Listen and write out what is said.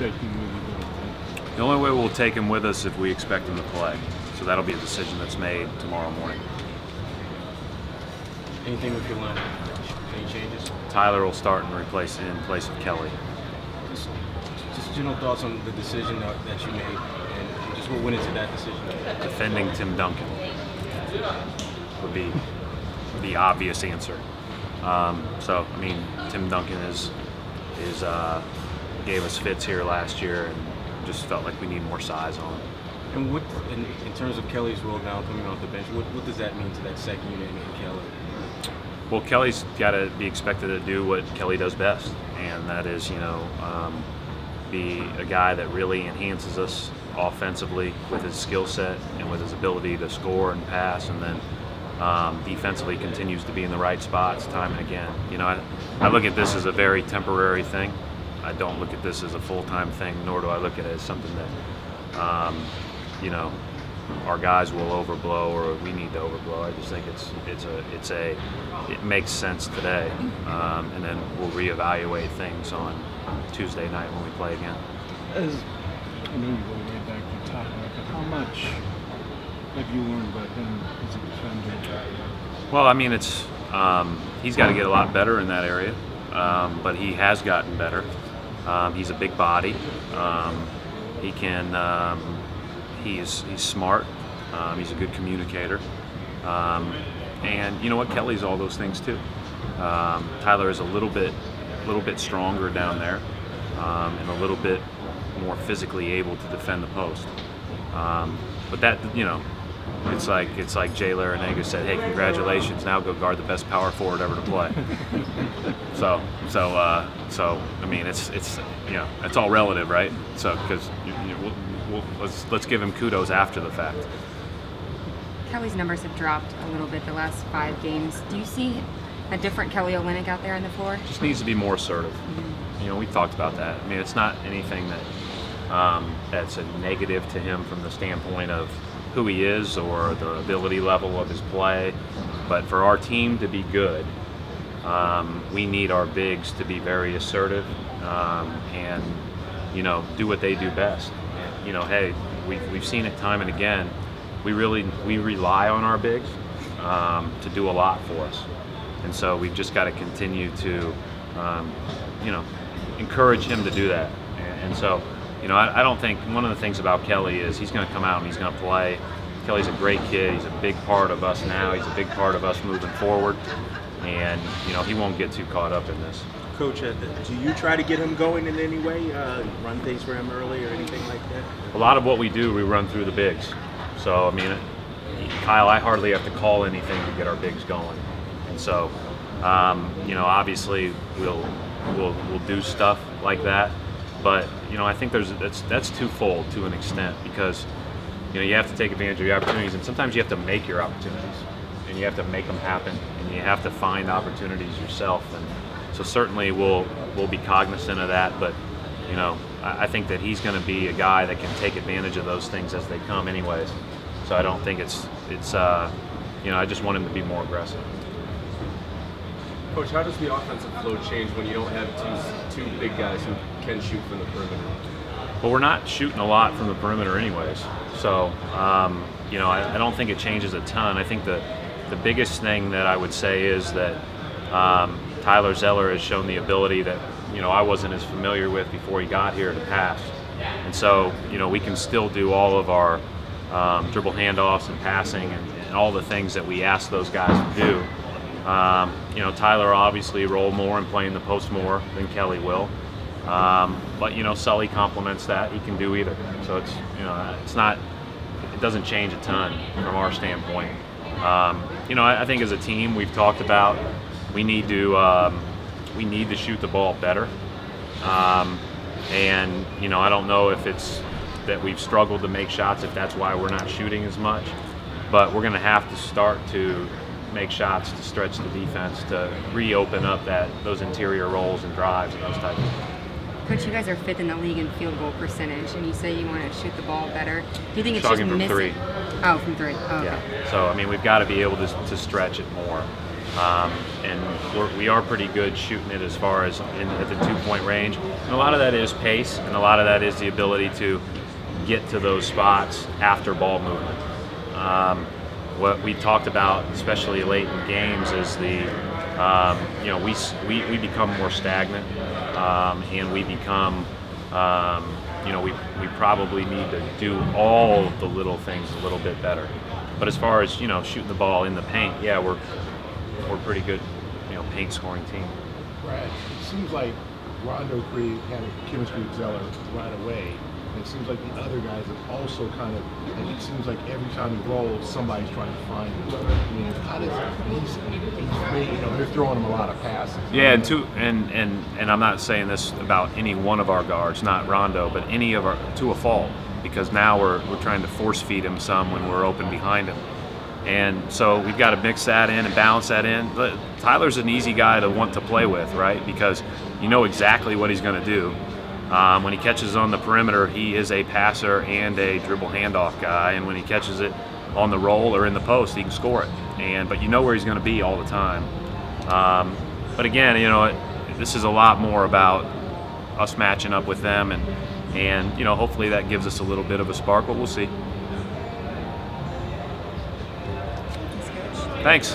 take him with you to the bench? The only way we'll take him with us if we expect him to play. So that'll be a decision that's made tomorrow morning. Anything with your line? Any changes? Tyler will start and replace in place of Kelly. Just general thoughts on the decision that you made, and just what went into that decision. Defending Tim Duncan would be the obvious answer. So I mean, Tim Duncan gave us fits here last year, and just felt like we need more size on him. And what, in terms of Kelly's role now coming off the bench, what does that mean to that second unit in Kelly? Well, Kelly's got to be expected to do what Kelly does best, and that is, be a guy that really enhances us offensively with his skill set and with his ability to score and pass, and then defensively continues to be in the right spots time and again. I look at this as a very temporary thing. I don't look at this as a full-time thing, nor do I look at it as something that our guys will overblow or we need to overblow. I just think it makes sense today, and then we'll reevaluate things on Tuesday night when we play again. I know you go way back to Tyler, but how much have you learned about him as a defender? Well, I mean, he's got to get a lot better in that area, but he has gotten better. He's a big body. He can. He's smart. He's a good communicator. And you know what? Kelly's all those things too. Tyler is a little bit stronger down there, and a little bit more physically able to defend the post. But that, it's like Jay Larinaga said, "Hey, congratulations! Now go guard the best power forward ever to play." So I mean, it's all relative, right? So because let's give him kudos after the fact. Kelly's numbers have dropped a little bit the last 5 games. Do you see a different Kelly Olynyk out there on the floor? Just needs to be more assertive. Mm-hmm. We talked about that. I mean, it's not anything that's a negative to him from the standpoint of who he is or the ability level of his play. But for our team to be good, we need our bigs to be very assertive and do what they do best. Hey, we've seen it time and again. We rely on our bigs to do a lot for us, and so we've just got to continue to encourage him to do that. And so I don't think one of the things about Kelly is he's going to come out and he's going to play. Kelly's a great kid. He's a big part of us now. He's a big part of us moving forward, and he won't get too caught up in this. Coach, do you try to get him going in any way, run things for him early or anything like that? A lot of what we do, we run through the bigs. So, I mean, Kyle, I hardly have to call anything to get our bigs going. And so, obviously we'll do stuff like that. But, I think that's twofold to an extent, because, you have to take advantage of your opportunities, and sometimes you have to make your opportunities, and you have to make them happen, and you have to find opportunities yourself. And so certainly we'll be cognizant of that, but I think that he's going to be a guy that can take advantage of those things as they come anyways. So I don't think it's I just want him to be more aggressive. Coach, how does the offensive flow change when you don't have two big guys who can shoot from the perimeter? Well, we're not shooting a lot from the perimeter anyways. So I don't think it changes a ton. I think the biggest thing that I would say is that Tyler Zeller has shown the ability that I wasn't as familiar with before he got here to pass, and so we can still do all of our dribble handoffs and passing and all the things that we ask those guys to do. Tyler obviously roll more and play in the post more than Kelly will, but Sully complements that. He can do either, so it doesn't change a ton from our standpoint. I think as a team we've talked about we need to shoot the ball better, and I don't know if it's that we've struggled to make shots, if that's why we're not shooting as much, but we're going to have to start to make shots to stretch the defense, to reopen up those interior rolls and drives and those types of things. Coach, you guys are 5th in the league in field goal percentage, and you say you want to shoot the ball better. Do you think it's Talking just from missing? 3. Oh, from 3. Oh, okay. Yeah. So I mean, we've got to be able to stretch it more. And we are pretty good shooting it as far as at the 2-point range. And a lot of that is pace, and a lot of that is the ability to get to those spots after ball movement. What we talked about, especially late in games, is the we become more stagnant, and we become we probably need to do all of the little things a little bit better. But as far as shooting the ball in the paint, yeah, we're pretty good, paint scoring team. Brad, it seems like Rondo had a chemistry with Zeller right away. And it seems like the other guys have also kind of, and it seems like every time he rolls, somebody's trying to find him. I mean, how does he's they're throwing him a lot of passes. Yeah, and I'm not saying this about any one of our guards, not Rondo, but any of our, to a fault, because now we're trying to force feed him some when we're open behind him. And so we've got to mix that in and balance that in. But Tyler's an easy guy to want to play with, right? Because you know exactly what he's going to do. When he catches on the perimeter, he is a passer and a dribble handoff guy. And when he catches it on the roll or in the post, he can score it. But you know where he's going to be all the time. But again, this is a lot more about us matching up with them, and hopefully that gives us a little bit of a spark, but we'll see. Thanks.